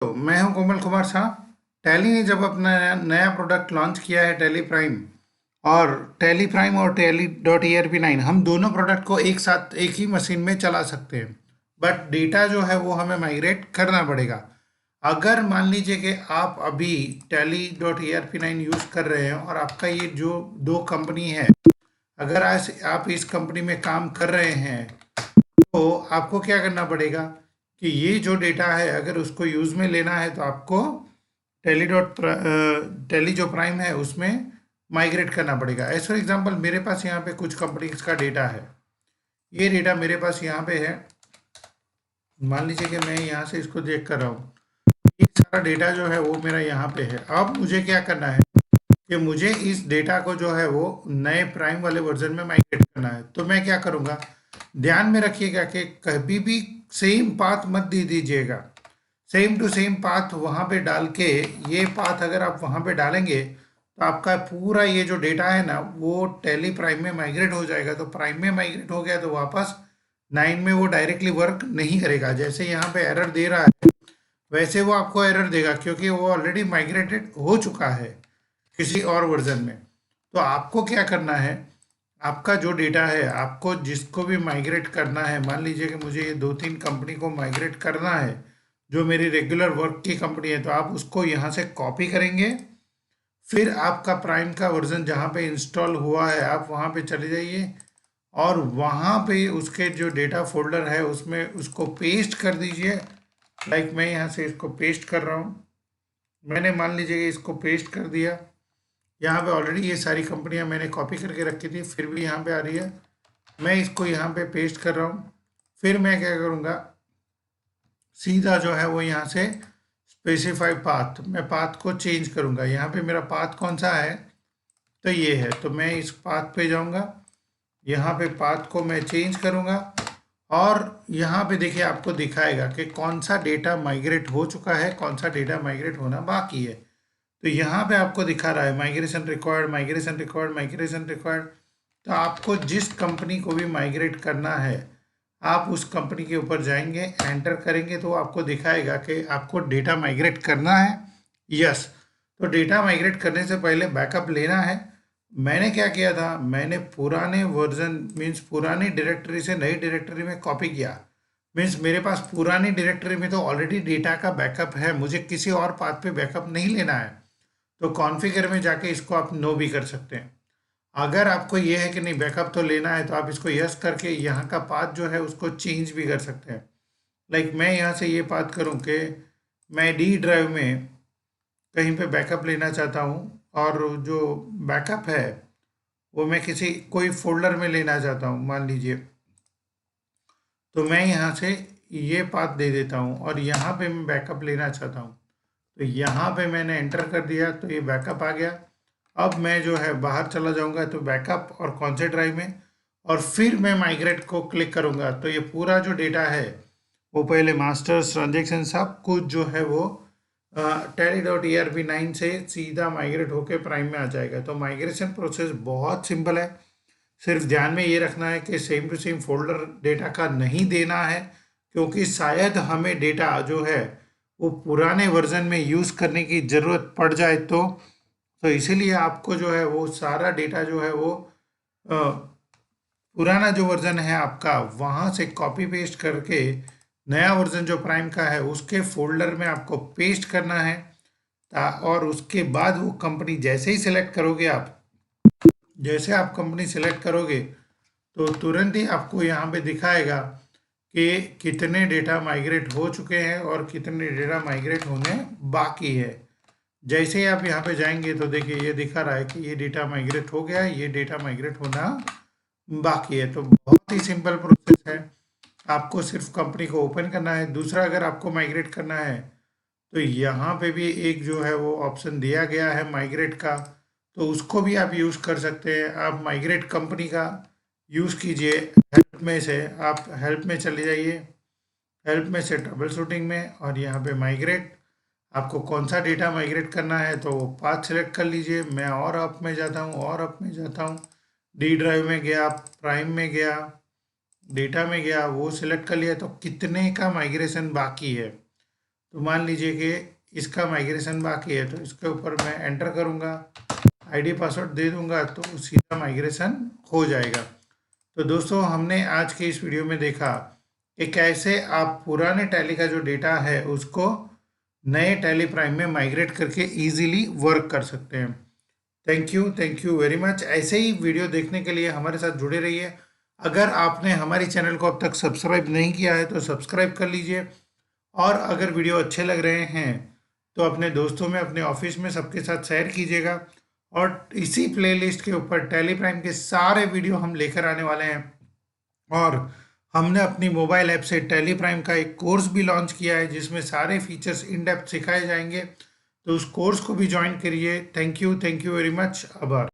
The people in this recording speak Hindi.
तो मैं हूं कोमल कुमार शाह। टैली ने जब अपना नया प्रोडक्ट लॉन्च किया है टैली प्राइम, और टैली डॉट ERP9 हम दोनों प्रोडक्ट को एक साथ एक ही मशीन में चला सकते हैं। बट डेटा जो है वो हमें माइग्रेट करना पड़ेगा। अगर मान लीजिए कि आप अभी टैली डॉट ERP9 यूज़ कर रहे हैं और आपका ये जो दो कंपनी है, अगर आज आप इस कंपनी में काम कर रहे हैं तो आपको क्या करना पड़ेगा कि ये जो डेटा है अगर उसको यूज़ में लेना है तो आपको टैली जो प्राइम है उसमें माइग्रेट करना पड़ेगा। एज फॉर एग्जांपल मेरे पास यहाँ पे कुछ कंपनीज का डेटा है। ये डेटा मेरे पास यहाँ पे है। मान लीजिए कि मैं यहाँ से इसको देख कर रहा हूँ। ये सारा डेटा जो है वो मेरा यहाँ पे है। अब मुझे क्या करना है कि मुझे इस डेटा को जो है वो नए प्राइम वाले वर्जन में माइग्रेट करना है। तो मैं क्या करूँगा, ध्यान में रखिएगा कि कभी भी सेम पाथ मत दे दीजिएगा। सेम टू सेम पाथ वहाँ पे डाल के, ये पाथ अगर आप वहाँ पे डालेंगे तो आपका पूरा ये जो डेटा है ना वो टैली प्राइम में माइग्रेट हो जाएगा। तो प्राइम में माइग्रेट हो गया तो वापस 9 में वो डायरेक्टली वर्क नहीं करेगा। जैसे यहाँ पे एरर दे रहा है वैसे वो आपको एरर देगा, क्योंकि वो ऑलरेडी माइग्रेटेड हो चुका है किसी और वर्जन में। तो आपको क्या करना है, आपका जो डेटा है आपको जिसको भी माइग्रेट करना है, मान लीजिए कि मुझे ये 2-3 कंपनी को माइग्रेट करना है जो मेरी रेगुलर वर्क की कंपनी है, तो आप उसको यहाँ से कॉपी करेंगे। फिर आपका प्राइम का वर्जन जहाँ पे इंस्टॉल हुआ है आप वहाँ पे चले जाइए और वहाँ पे उसके जो डेटा फोल्डर है उसमें उसको पेस्ट कर दीजिए। लाइक मैं यहाँ से इसको पेस्ट कर रहा हूँ। मैंने मान लीजिए कि इसको पेस्ट कर दिया। यहाँ पे ऑलरेडी ये सारी कंपनियां मैंने कॉपी करके रखी थी, फिर भी यहाँ पे आ रही है। मैं इसको यहाँ पे पेस्ट कर रहा हूँ। फिर मैं क्या करूँगा, सीधा जो है वो यहाँ से स्पेसिफाई पाथ, मैं पाथ को चेंज करूँगा। यहाँ पे मेरा पाथ कौन सा है, तो ये है। तो मैं इस पाथ पे जाऊँगा, यहाँ पे पाथ को मैं चेंज करूँगा और यहाँ पे देखिए आपको दिखाएगा कि कौन सा डेटा माइग्रेट हो चुका है, कौन सा डेटा माइग्रेट होना बाकी है। तो यहाँ पे आपको दिखा रहा है migration required, migration required, migration required. तो आपको जिस कंपनी को भी माइग्रेट करना है आप उस कंपनी के ऊपर जाएंगे, एंटर करेंगे तो आपको दिखाएगा कि आपको डेटा माइग्रेट करना है। यस। तो डेटा माइग्रेट करने से पहले बैकअप लेना है। मैंने क्या किया था, मैंने पुराने वर्जन मीन्स पुरानी डायरेक्टरी से नई डायरेक्टरी में कॉपी किया। मीन्स मेरे पास पुरानी डायरेक्टरी में तो ऑलरेडी डेटा का बैकअप है, मुझे किसी और पाथ पे बैकअप नहीं लेना है। तो कॉन्फ़िगर में जाके इसको आप नो भी कर सकते हैं। अगर आपको ये है कि नहीं बैकअप तो लेना है तो आप इसको यस करके यहाँ का पाथ जो है उसको चेंज भी कर सकते हैं। लाइक मैं यहाँ से ये बात करूँ कि मैं डी ड्राइव में कहीं पे बैकअप लेना चाहता हूँ और जो बैकअप है वो मैं किसी कोई फोल्डर में लेना चाहता हूँ मान लीजिए। तो मैं यहाँ से ये पाथ दे देता हूँ और यहाँ पे मैं बैकअप लेना चाहता हूँ। तो यहाँ पे मैंने एंटर कर दिया तो ये बैकअप आ गया। अब मैं जो है बाहर चला जाऊँगा तो बैकअप और कौन से ड्राइव में, और फिर मैं माइग्रेट को क्लिक करूँगा तो ये पूरा जो डेटा है वो पहले मास्टर्स ट्रांजेक्शन सब कुछ जो है वो टैली डॉट ERP9 से सीधा माइग्रेट होकर प्राइम में आ जाएगा। तो माइग्रेशन प्रोसेस बहुत सिंपल है। सिर्फ ध्यान में ये रखना है कि same to same folder data का नहीं देना है, क्योंकि शायद हमें डेटा जो है वो पुराने वर्जन में यूज़ करने की ज़रूरत पड़ जाए। तो इसीलिए आपको जो है वो सारा डेटा जो है वो पुराना जो वर्जन है आपका वहाँ से कॉपी पेस्ट करके नया वर्जन जो प्राइम का है उसके फोल्डर में आपको पेस्ट करना है। और उसके बाद वो कंपनी जैसे ही सिलेक्ट करोगे आप, जैसे आप कंपनी सिलेक्ट करोगे तो तुरंत ही आपको यहाँ पे दिखाएगा कि कितने डेटा माइग्रेट हो चुके हैं और कितने डेटा माइग्रेट होने बाकी है। जैसे ही आप यहाँ पे जाएंगे तो देखिए ये दिखा रहा है कि ये डेटा माइग्रेट हो गया है, ये डेटा माइग्रेट होना बाकी है। तो बहुत ही सिंपल प्रोसेस है। आपको सिर्फ कंपनी को ओपन करना है। दूसरा, अगर आपको माइग्रेट करना है तो यहाँ पे भी एक जो है वो ऑप्शन दिया गया है माइग्रेट का, तो उसको भी आप यूज़ कर सकते हैं। आप माइग्रेट कंपनी का यूज़ कीजिए। हेल्प में से आप हेल्प में चले जाइए, हेल्प में से ट्रबल शूटिंग में, और यहाँ पे माइग्रेट, आपको कौन सा डेटा माइग्रेट करना है तो वो पाथ सेलेक्ट कर लीजिए। मैं और अप में जाता हूँ, और अप में जाता हूँ, डी ड्राइव में गया, प्राइम में गया, डेटा में गया, वो सिलेक्ट कर लिया। तो कितने का माइग्रेशन बाकी है तो मान लीजिए कि इसका माइग्रेशन बाकी है, तो इसके ऊपर मैं एंटर करूँगा, आईडी पासवर्ड दे दूंगा तो सीधा माइग्रेशन हो जाएगा। तो दोस्तों हमने आज के इस वीडियो में देखा कि कैसे आप पुराने टैली का जो डेटा है उसको नए टैली प्राइम में माइग्रेट करके इजीली वर्क कर सकते हैं। Thank you very much. ऐसे ही वीडियो देखने के लिए हमारे साथ जुड़े रहिए। अगर आपने हमारे चैनल को अब तक सब्सक्राइब नहीं किया है तो सब्सक्राइब कर लीजिए, और अगर वीडियो अच्छे लग रहे हैं तो अपने दोस्तों में, अपने ऑफिस में सबके साथ शेयर कीजिएगा। और इसी प्लेलिस्ट के ऊपर टैली प्राइम के सारे वीडियो हम लेकर आने वाले हैं, और हमने अपनी मोबाइल ऐप से टैली प्राइम का एक कोर्स भी लॉन्च किया है जिसमें सारे फीचर्स इन डेप्थ सिखाए जाएंगे। तो उस कोर्स को भी ज्वाइन करिए। Thank you very much. आभार।